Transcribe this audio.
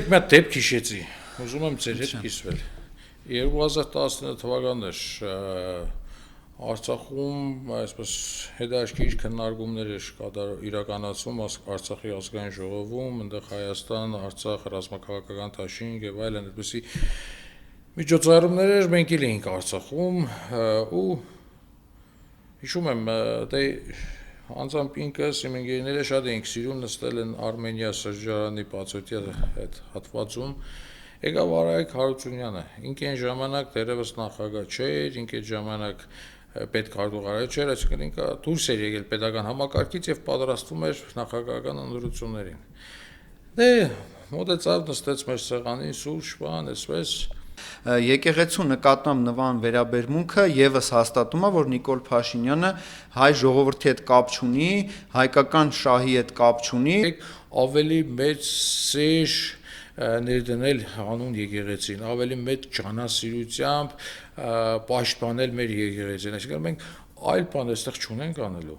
Մի հատ դեպք հիշեցի, ուզում եմ ձեր հետ կիսվել։ 2019 թվականն էր Արցախում այսպես հետաքրքիր քննարկումներ իրականացվում Արցախի ազգային ժողովում, այնտեղ Հայաստան, Արցախ, ռազմաքաղաքական դաշինք եւ այլն, այդպիսի միջոցառումներ էր, մենք էլ էինք Արցախում ու հիշում եմ, դե անձամբ ինքս իմ ընկերները շատ էինք սիրում նստել են Արմենիա շրջանի բացօթյա այդ հատվածում։ Եկավ Արայք Հարությունյանը, ինք այն ժամանակ դեռևս նախագահ չէր, ինք այդ ժամանակ պետքարտուղար չէր, այսինքն ինքը դուրս էր եկել պետական համակարգից եւ պատրաստվում էր նախագահական ընտրություններին։ Դե մոտեցավ նստեց մեր սեղանին, սուրճ, բան, այսպես Եկեղեցու նկատմամբ նման վերաբերմունքը եւս հաստատում է, որ Նիկոլ Փաշինյանը հայ ժողովրդի հետ կապ չունի, հայկական շահի հետ կապ չունի, ավելի մեծ սեր ներդնել հանուն եկեղեցին, ավելի մեծ ջանասիրությամբ պաշտպանել մեր եկեղեցին, այսինքն մենք այլ բան այստեղ չունենք անելու։